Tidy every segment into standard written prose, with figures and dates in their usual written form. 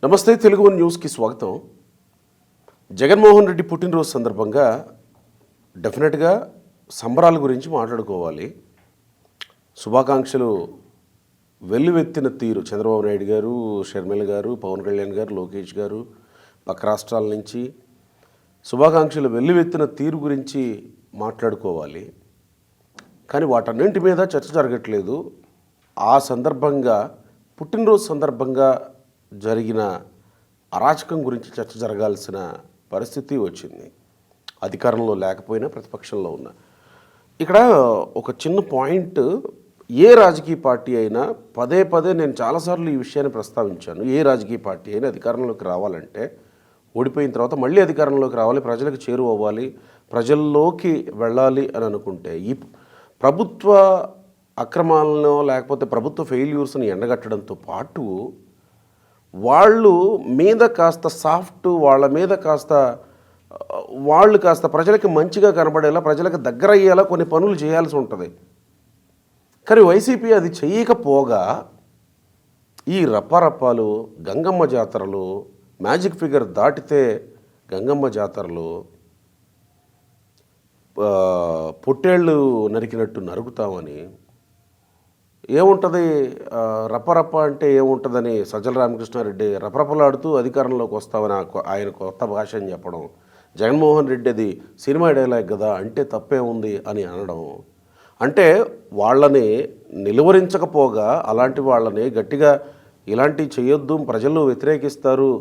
నమస్తే తెలుగు వన్ న్యూస్కి స్వాగతం. జగన్మోహన్ రెడ్డి పుట్టినరోజు సందర్భంగా డెఫినెట్గా సంబరాల గురించి మాట్లాడుకోవాలి. శుభాకాంక్షలు వెల్లువెత్తిన తీరు చంద్రబాబు నాయుడు గారు, షర్మిల గారు, పవన్ కళ్యాణ్ గారు, లోకేష్ గారు పక్క రాష్ట్రాల నుంచి శుభాకాంక్షలు వెల్లువెత్తిన తీరు గురించి మాట్లాడుకోవాలి. కానీ వాటన్నింటి మీద చర్చ జరగట్లేదు. ఆ సందర్భంగా పుట్టినరోజు సందర్భంగా జరిగిన అరాచకం గురించి చర్చ జరగాల్సిన పరిస్థితి వచ్చింది. అధికారంలో లేకపోయినా ప్రతిపక్షంలో ఉన్న ఇక్కడ ఒక చిన్న పాయింట్, ఏ రాజకీయ పార్టీ అయినా పదే పదే నేను చాలాసార్లు ఈ విషయాన్ని ప్రస్తావించాను. ఏ రాజకీయ పార్టీ అయినా అధికారంలోకి రావాలంటే ఓడిపోయిన తర్వాత మళ్ళీ అధికారంలోకి రావాలి, ప్రజలకు చేరువవ్వాలి, ప్రజల్లోకి వెళ్ళాలి అని అనుకుంటే ఈ ప్రభుత్వ అక్రమాలను లేకపోతే ప్రభుత్వ ఫెయిల్యూర్స్ని ఎండగట్టడంతో పాటు వాళ్ళు మీద కాస్త సాఫ్ట్, వాళ్ళ మీద కాస్త వాళ్ళు కాస్త ప్రజలకి మంచిగా కనబడేలా, ప్రజలకు దగ్గర అయ్యేలా కొన్ని పనులు చేయాల్సి ఉంటుంది. కానీ వైసీపీ అది చేయకపోగా ఈ రప్పారప్పాలు, గంగమ్మ జాతరలు, మ్యాజిక్ ఫిగర్ దాటితే గంగమ్మ జాతరలు, పొట్టేళ్ళు నరికినట్టు నరుకుతామని, ఏముంటుంది రప్పరప్ప అంటే ఏముంటుందని సజ్జల రామకృష్ణారెడ్డి రపరపలాడుతూ అధికారంలోకి వస్తామని ఆయన కొత్త భాష అని చెప్పడం, జగన్మోహన్ రెడ్డి అది సినిమా డైలాగ్ కదా అంటే తప్పే ఉంది అని అనడం, అంటే వాళ్ళని నిలువరించకపోగా అలాంటి వాళ్ళని గట్టిగా ఇలాంటివి చేయొద్దు, ప్రజలు వ్యతిరేకిస్తారు,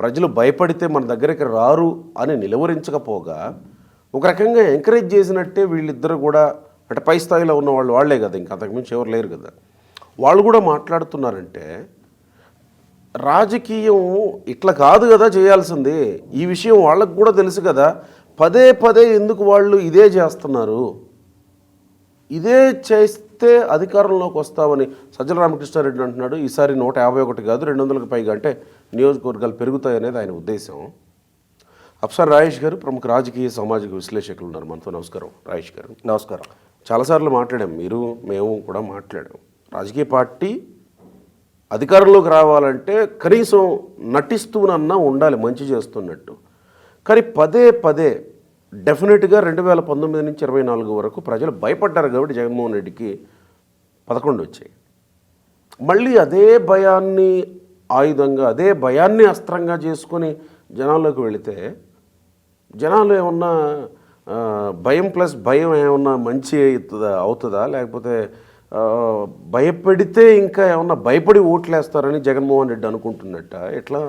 ప్రజలు భయపడితే మన దగ్గరికి రారు అని నిలువరించకపోగా ఒక రకంగా ఎంకరేజ్ చేసినట్టే వీళ్ళిద్దరు కూడా, అంటే పై స్థాయిలో ఉన్న వాళ్ళే కదా, ఇంకా అంతకుమించి ఎవరు లేరు కదా, వాళ్ళు కూడా మాట్లాడుతున్నారంటే రాజకీయం ఇట్లా కాదు కదా చేయాల్సింది. ఈ విషయం వాళ్ళకు కూడా తెలుసు కదా, పదే పదే ఎందుకు వాళ్ళు ఇదే చేస్తున్నారు, ఇదే చేస్తే అధికారంలోకి వస్తామని సజ్జల రామకృష్ణారెడ్డి అంటున్నాడు. ఈసారి 151 కాదు 200కి పైగా అంటే నియోజకవర్గాలు పెరుగుతాయనేది ఆయన ఉద్దేశం. అప్సర్ రాజేష్ గారు ప్రముఖ రాజకీయ సామాజిక విశ్లేషకులు ఉన్నారు మనతో. నమస్కారం రాజేష్ గారు. నమస్కారం. చాలాసార్లు మాట్లాడాం, మీరు మేము కూడా మాట్లాడాం. రాజకీయ పార్టీ అధికారంలోకి రావాలంటే కనీసం నటిస్తూనన్నా ఉండాలి మంచి చేస్తున్నట్టు. కానీ పదే పదే డెఫినెట్గా 2019 నుంచి 24 వరకు ప్రజలు భయపడ్డారు కాబట్టి జగన్మోహన్ రెడ్డికి 11 వచ్చాయి. మళ్ళీ అదే భయాన్ని ఆయుధంగా, అదే భయాన్ని అస్త్రంగా చేసుకొని జనాల్లోకి వెళితే జనాలు ఏమన్నా భయం ప్లస్ భయం ఏమన్నా మంచి అవుతుందా, లేకపోతే భయపెడితే ఇంకా ఏమన్నా భయపడి ఓట్లేస్తారని జగన్మోహన్ రెడ్డి అనుకుంటున్నట్ట, ఎట్లా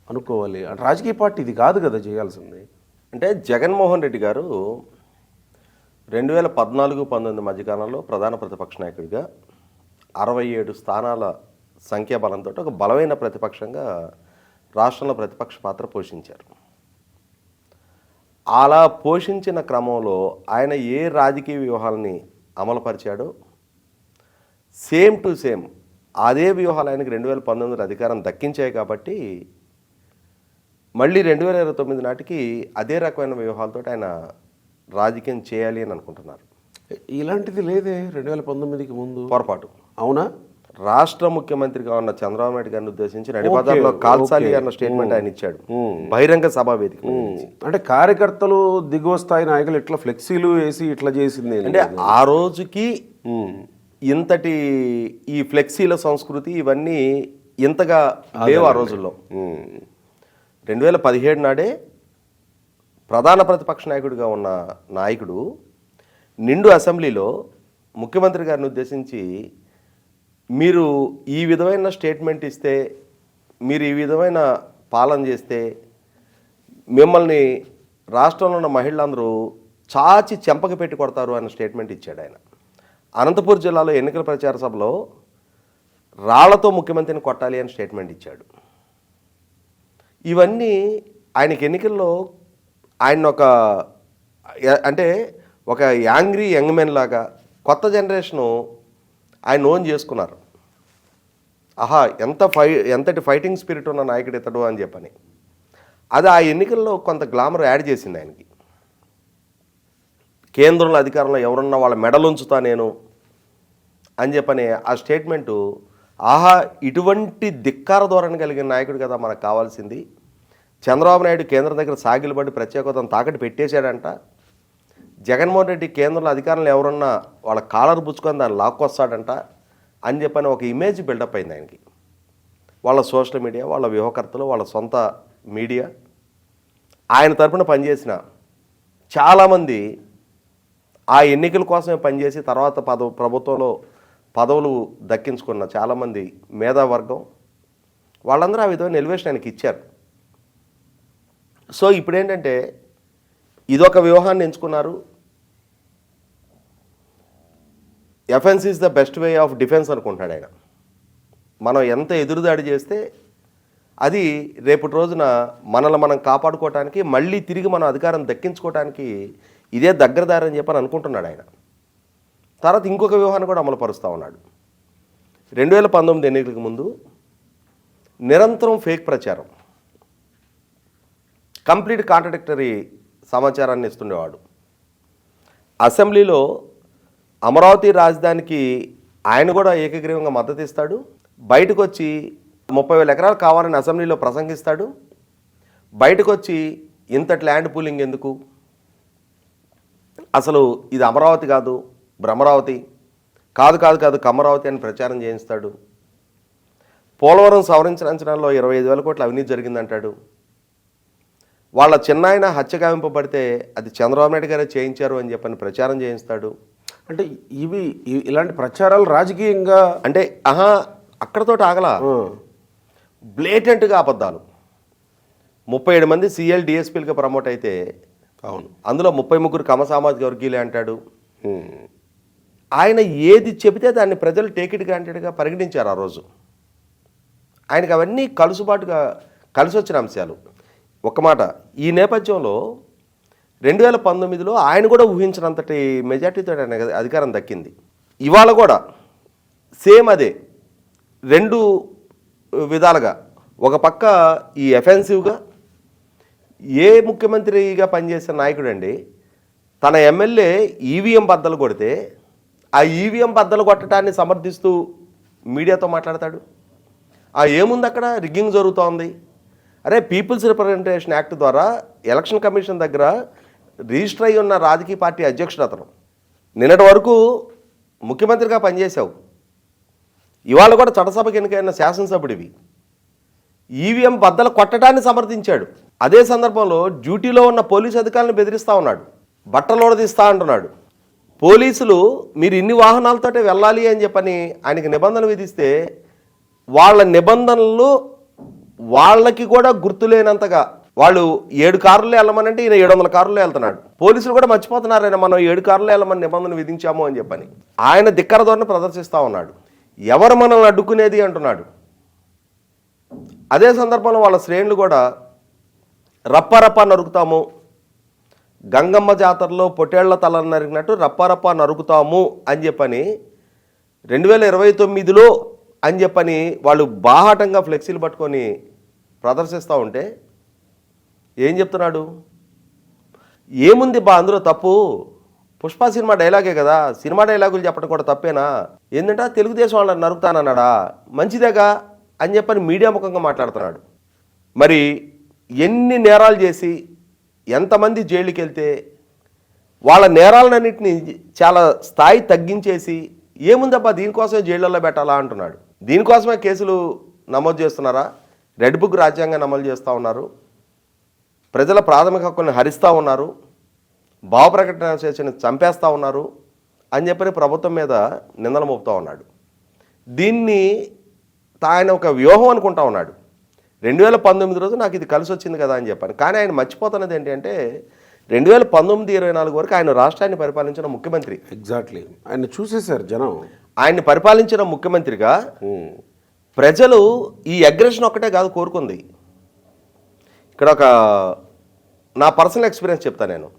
అనుకోవాలి? అంటే రాజకీయ పార్టీ ఇది కాదు కదా చేయాల్సింది. అంటే జగన్మోహన్ రెడ్డి గారు 2014-19 మధ్యకాలంలో ప్రధాన ప్రతిపక్ష నాయకుడిగా 67 స్థానాల సంఖ్యాబలంతో ఒక బలమైన ప్రతిపక్షంగా రాష్ట్రంలో ప్రతిపక్ష పాత్ర పోషించారు. అలా పోషించిన క్రమంలో ఆయన ఏ రాజకీయ వ్యూహాలని అమలుపరిచాడో సేమ్ టు సేమ్ అదే వ్యూహాలు ఆయనకి 2019 అధికారం దక్కించాయి. కాబట్టి మళ్ళీ 2029 నాటికి అదే రకమైన వ్యూహాలతో ఆయన రాజకీయం చేయాలి అని అనుకుంటున్నారు. ఇలాంటిది లేదే 2019కి ముందు. పొరపాటు. అవునా? రాష్ట్ర ముఖ్యమంత్రిగా ఉన్న చంద్రబాబు నాయుడు గారిని ఉద్దేశించి నడిపదాల్లో కాల్చాలి అన్న స్టేట్మెంట్ ఆయన ఇచ్చాడు బహిరంగ సభా వేదిక. అంటే కార్యకర్తలు దిగువ స్థాయి నాయకులు ఇట్లా ఫ్లెక్సీలు వేసి ఇట్లా చేసింది అంటే ఆ రోజుకి ఇంతటి ఈ ఫ్లెక్సీల సంస్కృతి ఇవన్నీ ఇంతగా లేవు ఆ రోజుల్లో. 2017 నాడే ప్రధాన ప్రతిపక్ష నాయకుడిగా ఉన్న నాయకుడు నిండు అసెంబ్లీలో ముఖ్యమంత్రి గారిని ఉద్దేశించి మీరు ఈ విధమైన స్టేట్మెంట్ ఇస్తే, మీరు ఈ విధమైన పాలన చేస్తే మిమ్మల్ని రాష్ట్రంలో ఉన్న మహిళలందరూ చాచి చెంపక పెట్టి కొడతారు అన్న స్టేట్మెంట్ ఇచ్చాడు ఆయన. అనంతపురం జిల్లాలో ఎన్నికల ప్రచార సభలో రాళ్లతో ముఖ్యమంత్రిని కొట్టాలి అని స్టేట్మెంట్ ఇచ్చాడు. ఇవన్నీ ఆయనకి ఎన్నికల్లో ఆయన ఒక యాంగ్రీ యంగ్ మెన్ లాగా కొత్త జనరేషను ఆయన ఓన్ చేసుకున్నారు. ఆహా ఎంతటి ఫైటింగ్ స్పిరిట్ ఉన్న నాయకుడు ఇతడు అని చెప్పని. అది ఆ ఎన్నికల్లో కొంత గ్లామర్ యాడ్ చేసింది ఆయనకి. కేంద్రంలో అధికారంలో ఎవరున్నా వాళ్ళ మెడలు ఉంచుతా నేను అని చెప్పని ఆ స్టేట్మెంటు ఆహా ఇటువంటి ధిక్కార ధోరణి కలిగిన నాయకుడు కదా మనకు కావాల్సింది. చంద్రబాబు నాయుడు కేంద్రం దగ్గర సాగిలబడి ప్రత్యేక హోదాను తాకట్టు పెట్టేశాడంట. జగన్మోహన్ రెడ్డి కేంద్రంలో అధికారంలో ఎవరున్నా వాళ్ళ కాలర్ పుచ్చుకొని దాన్ని లాక్కొస్తాడంట అని చెప్పని ఒక ఇమేజ్ బిల్డప్ అయింది ఆయనకి. వాళ్ళ సోషల్ మీడియా, వాళ్ళ వ్యూహకర్తలు, వాళ్ళ సొంత మీడియా, ఆయన తరపున పనిచేసిన చాలామంది, ఆ ఎన్నికల కోసమే పనిచేసి తర్వాత ప్రభుత్వంలో పదవులు దక్కించుకున్న చాలామంది మేధావర్గం, వాళ్ళందరూ ఆ విధమైన ఎలివేషన్ ఆయనకి ఇచ్చారు. సో ఇప్పుడు ఏంటంటే ఇదొక వ్యూహాన్ని ఎంచుకున్నారు. Offence is the best way of defence అనుకుంటాడు ఆయన. మనం ఎంత ఎదురుదాడి చేస్తే అది రేపటి రోజున మనల్ని మనం కాపాడుకోవటానికి, మళ్ళీ తిరిగి మనం అధికారం దక్కించుకోవటానికి ఇదే దగ్గరదారి అని చెప్పని అనుకుంటున్నాడు ఆయన. తర్వాత ఇంకొక వ్యూహాన్ని కూడా అమలు పరుస్తూ ఉన్నాడు. 2019 ఎన్నికలకు ముందు నిరంతరం ఫేక్ ప్రచారం, కంప్లీట్ కాంట్రడిక్టరీ సమాచారాన్ని ఇస్తుండేవాడు. అసెంబ్లీలో అమరావతి రాజధానికి ఆయన కూడా ఏకగ్రీవంగా మద్దతు ఇస్తాడు. బయటకు వచ్చి 30,000 ఎకరాలు కావాలని అసెంబ్లీలో ప్రసంగిస్తాడు. బయటకు వచ్చి ఇంతటి ల్యాండ్ పూలింగ్ ఎందుకు, అసలు ఇది అమరావతి కాదు భ్రమరావతి, కాదు కాదు కాదు కమరావతి అని ప్రచారం చేయిస్తాడు. పోలవరం సవరించిన అంచనాల్లో 25,000 కోట్ల అవినీతి జరిగిందంటాడు. వాళ్ళ చిన్నాయన హత్య గావింపబడితే అది చంద్రబాబు నాయుడు గారే చేయించారు అని చెప్పని ప్రచారం చేయిస్తాడు. అంటే ఇలాంటి ప్రచారాలు రాజకీయంగా అంటే అక్కడతో ఆగలా, బ్లేటెంట్గా అబద్ధాలు. 37 మంది CL DSPలుగా ప్రమోట్ అయితే అవును, అందులో 33 కమ సామాజిక వర్గీయులే అంటాడు. ఆయన ఏది చెబితే దాన్ని ప్రజలు టేకిట్ గ్రాంటెడ్గా పరిగణించారు ఆ రోజు. ఆయనకు అవన్నీ కలుసుబాటుగా కలిసి వచ్చిన అంశాలు. ఒక మాట, ఈ నేపథ్యంలో 2019లో ఆయన కూడా ఊహించినంతటి మెజార్టీతో ఆయన అధికారం దక్కింది. ఇవాళ కూడా సేమ్ అదే, 2 విధాలుగా. ఒక పక్క ఈ ఎఫెన్సివ్గా ఏ ముఖ్యమంత్రిగా పనిచేసిన నాయకుడు అండి తన ఎమ్మెల్యే ఈవీఎం బద్దలు కొడితే ఆ ఈవీఎం బద్దలు కొట్టడాన్ని సమర్థిస్తూ మీడియాతో మాట్లాడతాడు. ఏముంది అక్కడ, రిగ్గింగ్ జరుగుతోంది. అరే, పీపుల్స్ రిప్రజెంటేషన్ యాక్ట్ ద్వారా ఎలక్షన్ కమిషన్ దగ్గర రిజిస్టర్ అయి ఉన్న రాజకీయ పార్టీ అధ్యక్షుడు అతను. నిన్నటి వరకు ముఖ్యమంత్రిగా పనిచేశావు, ఇవాళ కూడా చట్టసభకి ఎన్నికైన శాసనసభ్యుడివి. ఈవీఎం బద్దలు కొట్టడాన్ని సమర్థించాడు. అదే సందర్భంలో డ్యూటీలో ఉన్న పోలీసు అధికారులను బెదిరిస్తూ ఉన్నాడు, బట్టలోడదీస్తా అంటున్నాడు. పోలీసులు మీరు ఇన్ని వాహనాలతోటే వెళ్ళాలి అని చెప్పని ఆయనకి నిబంధనలు విధిస్తే వాళ్ళ నిబంధనలు వాళ్ళకి కూడా గుర్తులేనంతగా వాళ్ళు 7 కార్లలో వెళ్ళమనంటే ఈయన 700 కార్లలో వెళ్తున్నాడు. పోలీసులు కూడా మర్చిపోతున్నారైనా మనం 7 కార్లలో వెళ్ళమని నిబంధనలు విధించాము అని చెప్పని. ఆయన ధిక్కర ధోరణి ప్రదర్శిస్తూ ఉన్నాడు. ఎవరు మనల్ని అడ్డుకునేది అంటున్నాడు. అదే సందర్భంలో వాళ్ళ శ్రేణులు కూడా రప్పారప్ప నరుకుతాము, గంగమ్మ జాతరలో పొట్టేళ్ల తలను నరికినట్టు రప్పారప్ప నరుకుతాము అని చెప్పని 2029లో అని చెప్పని వాళ్ళు బాహాటంగా ఫ్లెక్సీలు పట్టుకొని ప్రదర్శిస్తూ ఉంటే ఏం చెప్తున్నాడు, ఏముంది అందులో తప్పు, పుష్ప సినిమా డైలాగే కదా, సినిమా డైలాగులు చెప్పడం కూడా తప్పేనా, ఏంటంటే తెలుగుదేశం వాళ్ళని నరుకుతానన్నాడా, మంచిదేగా అని చెప్పని మీడియా ముఖంగా మాట్లాడుతున్నాడు. మరి ఎన్ని నేరాలు చేసి ఎంతమంది జైలుకి వెళ్తే వాళ్ళ నేరాలన్నింటినీ చాలా స్థాయి తగ్గించేసి ఏముందబ్బా దీనికోసమే జైళ్ళల్లో పెట్టాలా అంటున్నాడు. దీనికోసమే కేసులు నమోదు చేస్తున్నారా, రెడ్ బుక్ రాజ్యాంగాన్ని అమలు చేస్తూ ఉన్నారు, ప్రజల ప్రాథమిక హక్కుల్ని హరిస్తూ ఉన్నారు, భావ ప్రకటన చేసిన చంపేస్తూ ఉన్నారు అని చెప్పని ప్రభుత్వం మీద నిందలు మోపుతూ ఉన్నాడు. దీన్ని ఆయన ఒక వ్యూహం అనుకుంటా ఉన్నాడు. 2019 రోజు నాకు ఇది కలిసి వచ్చింది కదా అని చెప్పాను. కానీ ఆయన మర్చిపోతున్నది ఏంటంటే 2019-24 వరకు ఆయన రాష్ట్రాన్ని పరిపాలించిన ముఖ్యమంత్రి. ఎగ్జాక్ట్లీ, ఆయన చూసేశారు జనం. ఆయన్ని పరిపాలించిన ముఖ్యమంత్రిగా ప్రజలు ఈ అగ్రెషన్ ఒక్కటే కాదు కోరుకుంది. ఇక్కడ ఒక నా పర్సనల్ ఎక్స్పీరియన్స్ చెప్తాను నేను.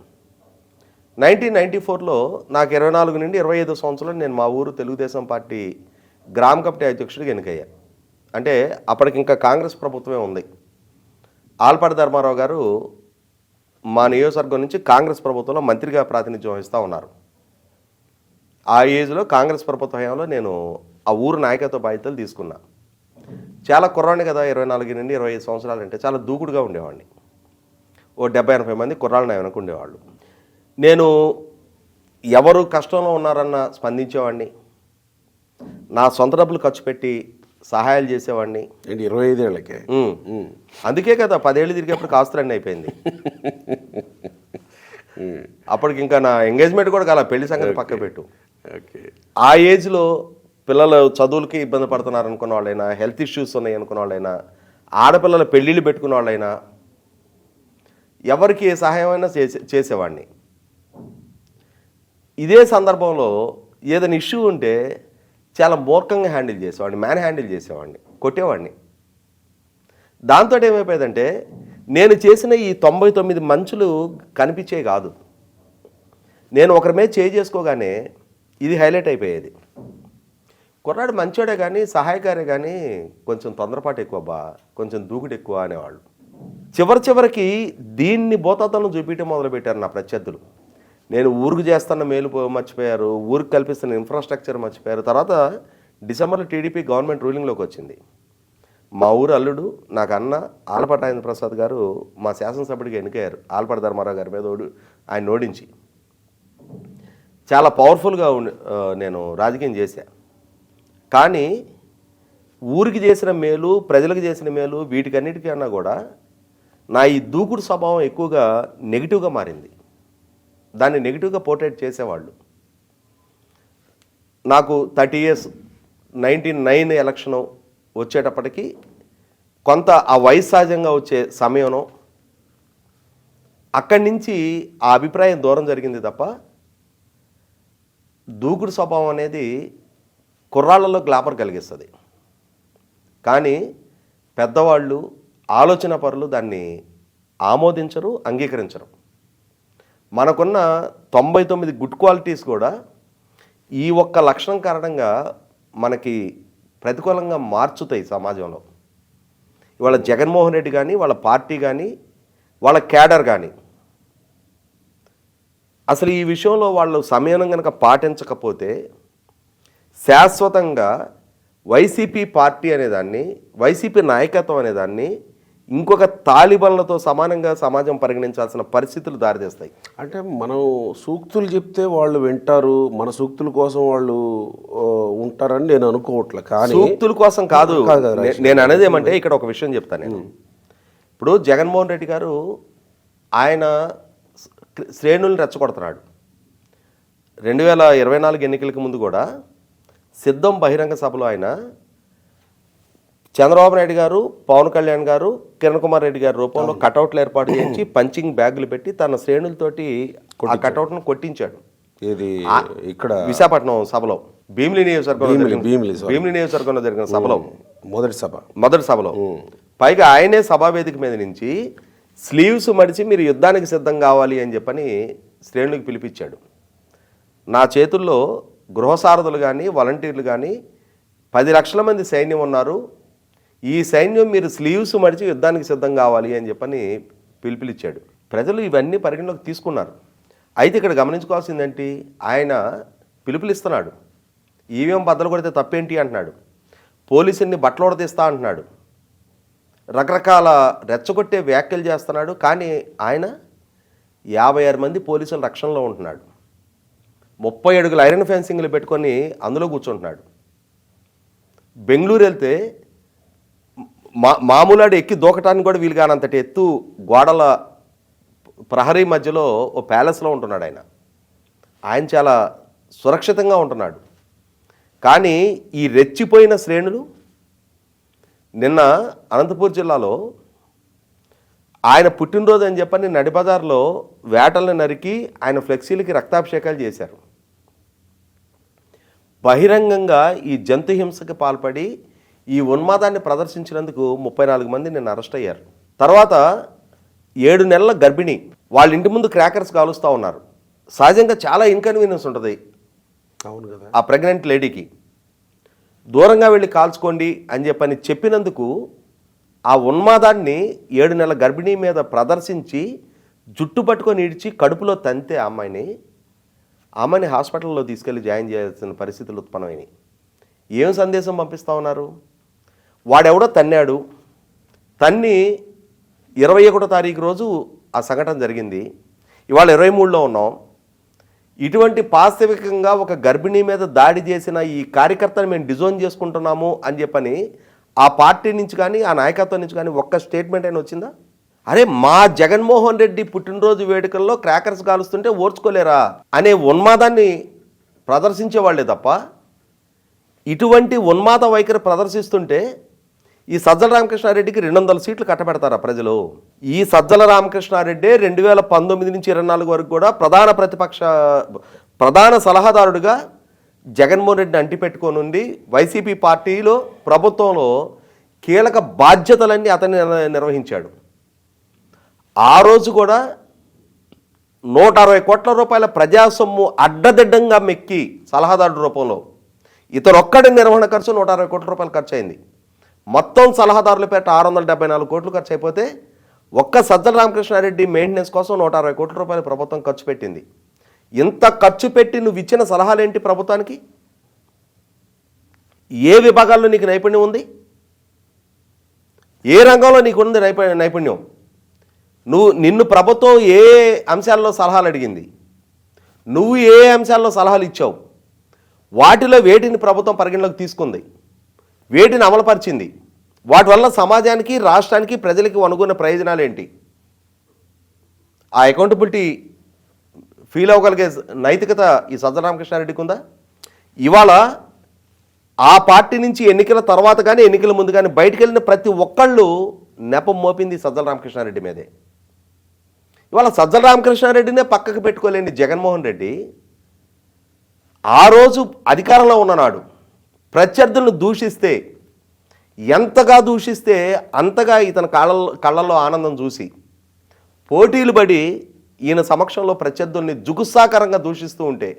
1994లో నాకు 24 నుండి 25 సంవత్సరాలు నేను మా ఊరు తెలుగుదేశం పార్టీ గ్రామ కమిటీ అధ్యక్షుడిగా ఎన్నికయ్యా. అంటే అప్పటికి ఇంకా కాంగ్రెస్ ప్రభుత్వమే ఉంది. ఆల్పాటి ధర్మారావు గారు మా నియోజకవర్గం నుంచి కాంగ్రెస్ ప్రభుత్వంలో మంత్రిగా ప్రాతినిధ్యం వహిస్తూ ఉన్నారు. ఆ ఏజ్లో కాంగ్రెస్ ప్రభుత్వ హయాంలో నేను ఆ ఊరు నాయకత్వ బాధ్యతలు తీసుకున్నా. చాలా కుర్రాడిని కదా, 24 నుండి 25 సంవత్సరాలు అంటే చాలా దూకుడుగా ఉండేవాడిని. ఓ 70-80 మంది కుర్రాళ్ళు నా వెనక ఉండేవాళ్ళు. నేను ఎవరు కష్టంలో ఉన్నారన్న స్పందించేవాడిని, నా సొంత డబ్బులు ఖర్చు పెట్టి సహాయాలు చేసేవాడిని. ఏంటి 25 ఏళ్ళకే? అందుకే కదా 10 ఏళ్ళు తిరిగేప్పుడు కాస్తులన్నీ అయిపోయింది. అప్పటికి ఇంకా నా ఎంగేజ్మెంట్ కూడా కాల, పెళ్లి సంగతి పక్క పెట్టు. ఆ ఏజ్లో పిల్లలు చదువులకి ఇబ్బంది పడుతున్నారు అనుకున్న వాళ్ళైనా, హెల్త్ ఇష్యూస్ ఉన్నాయి అనుకున్న వాళ్ళైనా, ఆడపిల్లల పెళ్ళిళ్ళు పెట్టుకున్న వాళ్ళైనా, ఎవరికి ఏ సహాయమైనా చేసేవాడిని. ఇదే సందర్భంలో ఏదైనా ఇష్యూ ఉంటే చాలా మూర్ఖంగా హ్యాండిల్ చేసేవాడిని, మ్యాన్ హ్యాండిల్ చేసేవాడిని, కొట్టేవాడిని. దాంతో ఏమైపోయేదంటే నేను చేసిన ఈ 99 మంచులు కనిపించే కాదు, నేను ఒకరి మీద చేసుకోగానే ఇది హైలైట్ అయిపోయేది. కుర్రాడు మంచోడే కానీ, సహాయకారే కానీ కొంచెం తొందరపాటు ఎక్కువ బా, కొంచెం దూకుడు ఎక్కువ అనేవాళ్ళు. చివరికి దీన్ని భూతత్వం చూపించడం మొదలుపెట్టారు నా ప్రత్యర్థులు. నేను ఊరికి చేస్తున్న మేలు మర్చిపోయారు, ఊరికి కల్పిస్తున్న ఇన్ఫ్రాస్ట్రక్చర్ మర్చిపోయారు. తర్వాత డిసెంబర్లో టీడీపీ గవర్నమెంట్ రూలింగ్లోకి వచ్చింది. మా ఊరు అల్లుడు, నాకు అన్న ఆలపాటి రాజేంద్ర ప్రసాద్ గారు మా శాసనసభ్యుడిగా ఎన్నికయ్యారు, ఆలపాటి ధర్మారావు గారి మీద ఆయన ఓడించి. చాలా పవర్ఫుల్గా నేను రాజకీయం చేశాను. కానీ ఊరికి చేసిన మేలు, ప్రజలకు చేసిన మేలు, వీటికన్నిటికన్నా కూడా నా ఈ దూకుడు స్వభావం ఎక్కువగా నెగిటివ్గా మారింది. దాన్ని నెగిటివ్గా పోర్ట్రేట్ చేసేవాళ్ళు. నాకు 30 years 99 ఎలక్షన్ వచ్చేటప్పటికి కొంత ఆ వయసు సహజంగా వచ్చే సమయంలో అక్కడి నుంచి ఆ అభిప్రాయం దూరం జరిగింది తప్ప, దూకుడు స్వభావం అనేది కుర్రాళ్ళలో గ్లామర్ కలిగిస్తుంది. కానీ పెద్దవాళ్ళు, ఆలోచన పరులు దాన్ని ఆమోదించరు, అంగీకరించరు. మనకున్న 99 గుడ్ క్వాలిటీస్ కూడా ఈ ఒక్క లక్షణం కారణంగా మనకి ప్రతికూలంగా మార్చుతాయి సమాజంలో. ఇవాళ జగన్మోహన్ రెడ్డి కానీ, వాళ్ళ పార్టీ కానీ, వాళ్ళ క్యాడర్ కానీ అసలు ఈ విషయంలో వాళ్ళు సంయమనం కనుక పాటించకపోతే శాశ్వతంగా వైసీపీ పార్టీ అనేదాన్ని, వైసీపీ నాయకత్వం అనేదాన్ని ఇంకొక తాలిబన్లతో సమానంగా సమాజం పరిగణించాల్సిన పరిస్థితులు దారితీస్తాయి. అంటే మనం సూక్తులు చెప్తే వాళ్ళు వింటారు, మన సూక్తుల కోసం వాళ్ళు ఉంటారని నేను అనుకోవట్లే. కానీ సూక్తుల కోసం కాదు నేను అనేది. ఏమంటే ఇక్కడ ఒక విషయం చెప్తాను నేను. ఇప్పుడు జగన్మోహన్ రెడ్డి గారు ఆయన శ్రేణుల్ని రెచ్చగొడుతున్నాడు. 2024 ఎన్నికలకు ముందు కూడా సిద్ధం బహిరంగ సభలో ఆయన చంద్రబాబు నాయుడు గారు, పవన్ కళ్యాణ్ గారు, కిరణ్ కుమార్ రెడ్డి గారి రూపంలో కటౌట్లు ఏర్పాటు చేసి పంచింగ్ బ్యాగులు పెట్టి తన శ్రేణులతోటి ఆ కటౌట్ను కొట్టించాడు. ఇది ఇక్కడ విశాఖపట్నం సభలో, భీమిలి నియోజకవర్గంలో జరిగిన సభలో, మొదటి సభలో. పైగా ఆయనే సభావేదిక మీద నుంచి స్లీవ్స్ మడిచి మీరు యుద్ధానికి సిద్ధం కావాలి అని చెప్పని శ్రేణులకు పిలిపించాడు. నా చేతుల్లో గృహసారథులు కానీ, వాలంటీర్లు కానీ 10 లక్షల మంది సైన్యం ఉన్నారు, ఈ సైన్యం మీరు స్లీవ్స్ మడిచి యుద్ధానికి సిద్ధం కావాలి అని చెప్పని పిలుపునిచ్చాడు. ప్రజలు ఇవన్నీ పరిగణలోకి తీసుకున్నారు. అయితే ఇక్కడ గమనించుకోవాల్సిందేంటి, ఆయన పిలుపునిస్తున్నాడు, ఈవీఎం బద్దలు కొడితే తప్పేంటి అంటున్నాడు, పోలీసుల్ని బట్టలోడదీస్తా అంటున్నాడు, రకరకాల రెచ్చగొట్టే వ్యాఖ్యలు చేస్తున్నాడు. కానీ ఆయన 56 మంది పోలీసుల రక్షణలో ఉంటున్నాడు, 30 అడుగుల ఐరన్ ఫెన్సింగ్లు పెట్టుకొని అందులో కూర్చుంటున్నాడు. బెంగళూరు వెళ్తే మామూలాడు ఎక్కి దూకటానికి కూడా వీలు కానంతటి ఎత్తు గోడల ప్రహరీ మధ్యలో ఓ ప్యాలెస్లో ఉంటున్నాడు ఆయన. ఆయన చాలా సురక్షితంగా ఉంటున్నాడు. కానీ ఈ రెచ్చిపోయిన శ్రేణులు నిన్న అనంతపూర్ జిల్లాలో ఆయన పుట్టినరోజు అని చెప్పని నడిబజార్లో వేటల్ని నరికి ఆయన ఫ్లెక్సీలకి రక్తాభిషేకాలు చేశారు. బహిరంగంగా ఈ జంతు హింసకి పాల్పడి ఈ ఉన్మాదాన్ని ప్రదర్శించినందుకు 34 మంది నిన్న అరెస్ట్ అయ్యారు. తర్వాత 7 నెలల గర్భిణి వాళ్ళ ఇంటి ముందు క్రాకర్స్ కాలుస్తూ ఉన్నారు. సహజంగా చాలా ఇన్కన్వీనియన్స్ ఉంటుంది అవును కదా ఆ ప్రెగ్నెంట్ లేడీకి. దూరంగా వెళ్ళి కాల్చుకోండి అని చెప్పని చెప్పినందుకు ఆ ఉన్మాదాన్ని 7 నెలల గర్భిణీ మీద ప్రదర్శించి జుట్టు పట్టుకొని ఇడిచి కడుపులో తంతే అమ్మాయిని హాస్పిటల్లో తీసుకెళ్లి జాయిన్ చేయాల్సిన పరిస్థితులు ఉత్పన్నమైనాయి. ఏం సందేశం పంపిస్తూ ఉన్నారు? వాడెవడో తన్నాడు, తన్ని 21వ తారీఖు రోజు ఆ సంఘటన జరిగింది. ఇవాళ 23లో ఉన్నాం. ఇటువంటి పాశవికంగా ఒక గర్భిణీ మీద దాడి చేసిన ఈ కార్యకర్తను మేము డిజోన్ చేసుకుంటున్నాము అని చెప్పని ఆ పార్టీ నుంచి కానీ ఆ నాయకత్వం నుంచి కానీ ఒక్క స్టేట్మెంట్ అయినా వచ్చిందా? అరే, మా జగన్మోహన్ రెడ్డి పుట్టినరోజు వేడుకల్లో క్రాకర్స్ కాలుస్తుంటే ఓర్చుకోలేరా అనే ఉన్మాదాన్ని ప్రదర్శించే వాళ్ళే తప్ప, ఇటువంటి ఉన్మాద వైఖరి ప్రదర్శిస్తుంటే ఈ సజ్జల రామకృష్ణారెడ్డికి 200 సీట్లు కట్టబెడతారా ప్రజలు? ఈ సజ్జల రామకృష్ణారెడ్డి 2019 నుంచి 24 వరకు కూడా ప్రధాన సలహాదారుడిగా జగన్మోహన్ రెడ్డిని అంటిపెట్టుకోనుండి వైసీపీ పార్టీలో ప్రభుత్వంలో కీలక బాధ్యతలన్నీ అతన్ని నిర్వహించాడు. ఆ రోజు కూడా 160 కోట్ల రూపాయల ప్రజాసొమ్ము అడ్డదిడ్డంగా మెక్కి సలహాదారుడి రూపంలో ఇతరొక్కడి నిర్వహణ ఖర్చు 160 కోట్ల రూపాయలు ఖర్చు అయింది. మొత్తం సలహాదారుల పేట 674 కోట్లు ఖర్చు అయిపోతే ఒక్క సజ్జల రామకృష్ణారెడ్డి మెయింటెనెన్స్ కోసం 160 కోట్ల రూపాయలు ప్రభుత్వం ఖర్చు పెట్టింది. ఇంత ఖర్చు పెట్టి నువ్వు ఇచ్చిన సలహాలేంటి ప్రభుత్వానికి? ఏ విభాగాల్లో నీకు నైపుణ్యం ఉంది? ఏ రంగంలో నీకు ఉంది నైపుణ్యం? నిన్ను ప్రభుత్వం ఏ అంశాల్లో సలహాలు అడిగింది? నువ్వు ఏ అంశాల్లో సలహాలు ఇచ్చావు? వాటిలో వేటిని ప్రభుత్వం పరిగణలోకి తీసుకుంది, వేటిని అమలుపరిచింది? వాటి వల్ల సమాజానికి, రాష్ట్రానికి, ప్రజలకి అనుకున్న ప్రయోజనాలు ఏంటి? ఆ అకౌంటబిలిటీ ఫీల్ అవ్వగలిగే నైతికత ఈ సజ్జల రామకృష్ణారెడ్డికి ఉందా? ఇవాళ ఆ పార్టీ నుంచి ఎన్నికల తర్వాత కానీ ఎన్నికల ముందు కానీ బయటికి వెళ్ళిన ప్రతి ఒక్కళ్ళు నెపం మోపింది సజ్జల రామకృష్ణారెడ్డి మీదే. ఇవాళ సజ్జల రామకృష్ణారెడ్డినే పక్కకు పెట్టుకోలేని జగన్మోహన్ రెడ్డి ఆ రోజు అధికారంలో ఉన్ననాడు ప్రత్యర్థులను దూషిస్తే, ఎంతగా దూషిస్తే అంతగా ఇతని కళ్ళల్లో ఆనందం చూసి పోటీలు పడి ఈయన సమక్షంలో ప్రత్యర్థుల్ని జుగుత్సాకరంగా దూషిస్తూ ఉంటే,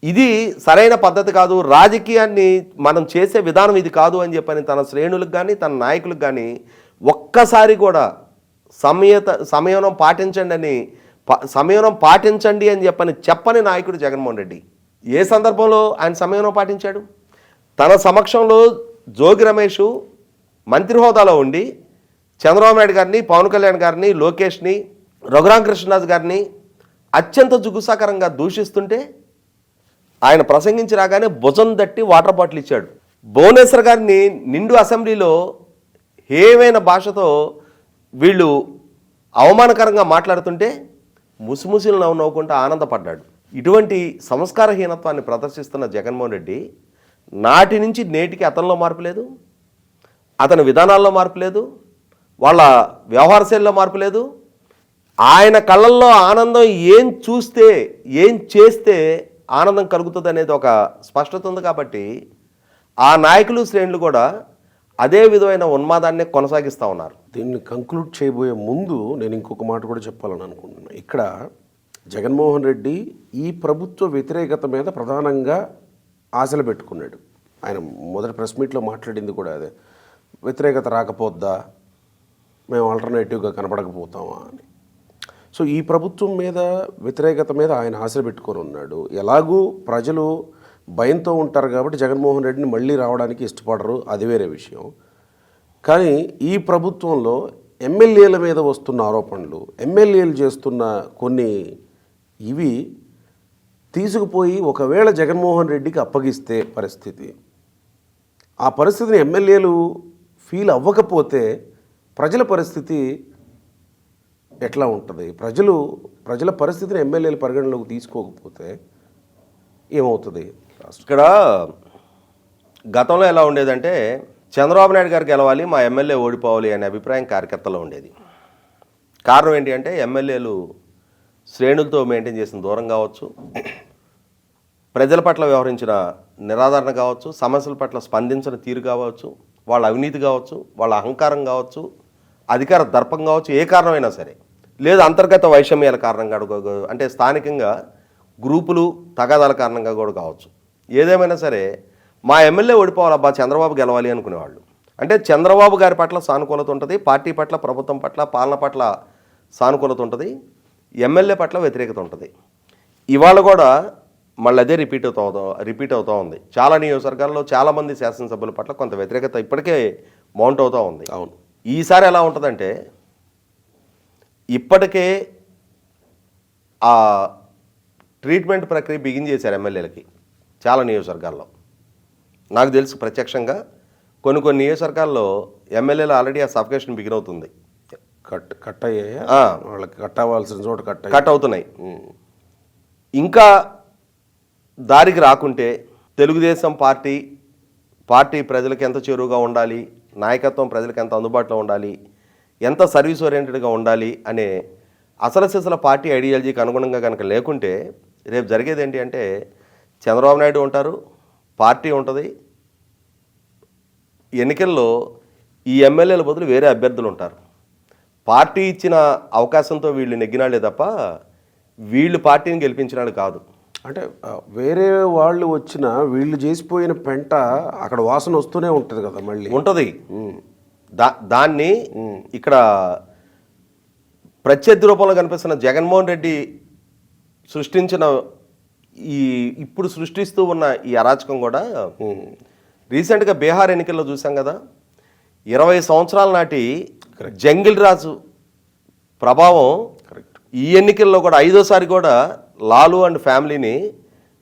ఇది సరైన పద్ధతి కాదు, రాజకీయాన్ని మనం చేసే విధానం ఇది కాదు అని చెప్పని తన శ్రేణులకు కానీ తన నాయకులకు కానీ ఒక్కసారి కూడా సంయమనం పాటించండి అని చెప్పని నాయకుడు జగన్మోహన్ రెడ్డి. ఏ సందర్భంలో ఆయన సంయమనం పాటించాడు? తన సమక్షంలో జోగి రమేష్ మంత్రి హోదాలో ఉండి చంద్రబాబు నాయుడు గారిని, పవన్ కళ్యాణ్ గారిని, లోకేష్ని, రఘురామకృష్ణరాజు గారిని అత్యంత జుగుసాకరంగా దూషిస్తుంటే ఆయన ప్రసంగించి రాగానే భుజం తట్టి వాటర్ బాటిల్ ఇచ్చాడు. భువనేశ్వర్ గారిని నిండు అసెంబ్లీలో హేయమైన భాషతో వీళ్ళు అవమానకరంగా మాట్లాడుతుంటే ముసిముసిలు నవ్వుకుంటూ ఆనందపడ్డాడు. ఇటువంటి సంస్కారహీనత్వాన్ని ప్రదర్శిస్తున్న జగన్మోహన్ రెడ్డి నాటి నుంచి నేటికి అతనిలో మార్పు లేదు, అతని విధానాల్లో మార్పు లేదు, వాళ్ళ వ్యవహార శైలిలో మార్పు లేదు. ఆయన కళ్ళల్లో ఆనందం ఏం చూస్తే, ఏం చేస్తే ఆనందం కలుగుతుంది అనేది ఒక స్పష్టత ఉంది. కాబట్టి ఆ నాయకులు, శ్రేణులు కూడా అదే విధమైన ఉన్మాదాన్ని కొనసాగిస్తూ ఉన్నారు. దీన్ని కంక్లూడ్ చేయబోయే ముందు నేను ఇంకొక మాట కూడా చెప్పాలని అనుకుంటున్నాను. ఇక్కడ జగన్మోహన్ రెడ్డి ఈ ప్రభుత్వ వ్యతిరేకత మీద ప్రధానంగా ఆశలు పెట్టుకున్నాడు. ఆయన మొదటి ప్రెస్ మీట్లో మాట్లాడింది కూడా అదే, వ్యతిరేకత రాకపోద్దా, మేము ఆల్టర్నేటివ్గా కనపడకపోతామా అని. సో ఈ ప్రభుత్వం మీద, వ్యతిరేకత మీద ఆయన ఆశలు పెట్టుకొని ఉన్నాడు. ఎలాగూ ప్రజలు భయంతో ఉంటారు కాబట్టి జగన్మోహన్ రెడ్డిని మళ్ళీ రావడానికి ఇష్టపడరు, అది వేరే విషయం. కానీ ఈ ప్రభుత్వంలో ఎమ్మెల్యేల మీద వస్తున్న ఆరోపణలు, ఎమ్మెల్యేలు చేస్తున్న కొన్ని ఇవి తీసుకుపోయి ఒకవేళ జగన్మోహన్ రెడ్డికి అప్పగిస్తే పరిస్థితి, ఆ పరిస్థితిని ఎమ్మెల్యేలు ఫీల్ అవ్వకపోతే ప్రజల పరిస్థితి ఎట్లా ఉంటుంది? ప్రజల పరిస్థితిని ఎమ్మెల్యేలు పరిగణలోకి తీసుకోకపోతే ఏమవుతుంది? ఇక్కడ గతంలో ఎలా ఉండేదంటే చంద్రబాబు నాయుడు గారు గెలవాలి, మా ఎమ్మెల్యే ఓడిపోవాలి అనే అభిప్రాయం కార్యకర్తల్లో ఉండేది. కారణం ఏంటి అంటే ఎమ్మెల్యేలు శ్రేణులతో మెయింటైన్ చేసిన దూరం కావచ్చు, ప్రజల పట్ల వ్యవహరించిన నిరాదరణ కావచ్చు, సమస్యల పట్ల స్పందించిన తీరు కావచ్చు, వాళ్ళ అవినీతి కావచ్చు, వాళ్ళ అహంకారం కావచ్చు, అధికార దర్పం కావచ్చు, ఏ కారణమైనా సరే, లేదు అంతర్గత వైషమ్యాల కారణంగా అంటే స్థానికంగా గ్రూపులు తగాదాల కారణంగా కూడా కావచ్చు. ఏదేమైనా సరే మా ఎమ్మెల్యే ఓడిపోవాలబ్బా, చంద్రబాబు గెలవాలి అనుకునేవాళ్ళు. అంటే చంద్రబాబు గారి పట్ల సానుకూలత ఉంటుంది, పార్టీ పట్ల, ప్రభుత్వం పట్ల, పాలన పట్ల సానుకూలత ఉంటుంది, ఎమ్మెల్యే పట్ల వ్యతిరేకత ఉంటుంది. ఇవాళ కూడా మళ్ళీ అదే రిపీట్ అవుతూ ఉంది. చాలా నియోజకవర్గాల్లో చాలామంది శాసనసభ్యుల పట్ల కొంత వ్యతిరేకత ఇప్పటికే మౌంట్ అవుతూ ఉంది. అవును. ఈసారి ఎలా ఉంటుందంటే ఇప్పటికే ఆ ట్రీట్మెంట్ ప్రక్రియ బిగిన్ చేశారు ఎమ్మెల్యేలకి చాలా నియోజకవర్గాల్లో. నాకు తెలుసు ప్రత్యక్షంగా కొన్ని నియోజకవర్గాల్లో ఎమ్మెల్యేలు ఆల్రెడీ ఆ సఫికేషన్ బిగిన్ అవుతుంది. కట్ అయ్యాయా? వాళ్ళకి కట్ అవ్వాల్సిన చోట కట్ అవుతున్నాయి. ఇంకా దారికి రాకుంటే తెలుగుదేశం పార్టీ ప్రజలకు ఎంత చేరువుగా ఉండాలి, నాయకత్వం ప్రజలకు ఎంత అందుబాటులో ఉండాలి, ఎంత సర్వీస్ ఓరియంటెడ్గా ఉండాలి అనే అసలు పార్టీ ఐడియాలజీకి అనుగుణంగా కనుక లేకుంటే రేపు జరిగేది ఏంటి అంటే చంద్రబాబు నాయుడు ఉంటారు, పార్టీ ఉంటుంది, ఎన్నికల్లో ఈ ఎమ్మెల్యేల బదులు వేరే అభ్యర్థులు ఉంటారు. పార్టీ ఇచ్చిన అవకాశంతో వీళ్ళు నెగ్గినాళ్లే తప్ప వీళ్ళు పార్టీని గెలిపించినాడు కాదు. అంటే వేరే వాళ్ళు వచ్చిన వీళ్ళు చేసిపోయిన పెంట అక్కడ వాసన వస్తూనే ఉంటుంది కదా, మళ్ళీ ఉంటుంది. దాన్ని ఇక్కడ ప్రత్యర్థి రూపంలో కనిపిస్తున్న జగన్మోహన్ రెడ్డి సృష్టించిన ఇప్పుడు సృష్టిస్తూ ఉన్న ఈ అరాచకం కూడా రీసెంట్గా బీహార్ ఎన్నికల్లో చూసాం కదా. 20 సంవత్సరాల నాటి జంగిల్ రాజు ప్రభావం ఈ ఎన్నికల్లో కూడా 5వ కూడా లాలు అండ్ ఫ్యామిలీని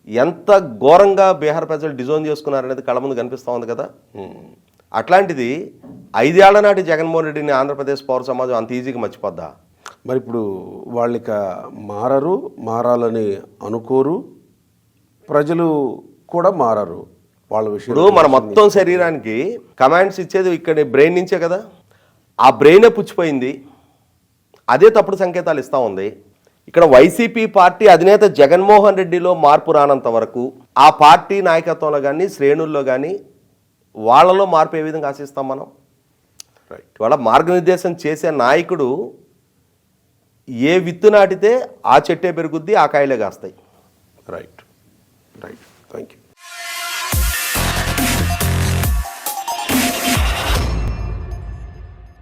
ఎంత ఘోరంగా బీహార్ ప్రజలు డిజోన్ చేసుకున్నారనేది కళ్ళ ముందు కనిపిస్తూ ఉంది కదా. అట్లాంటిది 5 ఏళ్ల నాటి జగన్మోహన్ రెడ్డిని ఆంధ్రప్రదేశ్ పౌర సమాజం అంత ఈజీగా మర్చిపోద్దా? మరి ఇప్పుడు వాళ్ళకి మారాలని అనుకోరు, ప్రజలు కూడా మారరు వాళ్ళ విషయం. ఇప్పుడు మన మొత్తం శరీరానికి కమాండ్స్ ఇచ్చేది ఇక్కడ బ్రెయిన్ నుంచే కదా. ఆ బ్రెయినే పుచ్చిపోయింది, అదే తప్పుడు సంకేతాలు ఇస్తూ ఉంది. ఇక్కడ వైసీపీ పార్టీ అధినేత జగన్మోహన్ రెడ్డిలో మార్పు రానంత వరకు ఆ పార్టీ నాయకత్వంలో కానీ శ్రేణుల్లో కానీ వాళ్ళలో మార్పు ఏ విధంగా ఆశిస్తాం మనం? వాళ్ళ మార్గనిర్దేశం చేసే నాయకుడు ఏ విత్తు నాటితే ఆ చెట్టే పెరుగుద్ది, ఆ కాయలే కాస్తాయి. రైట్. Thank you.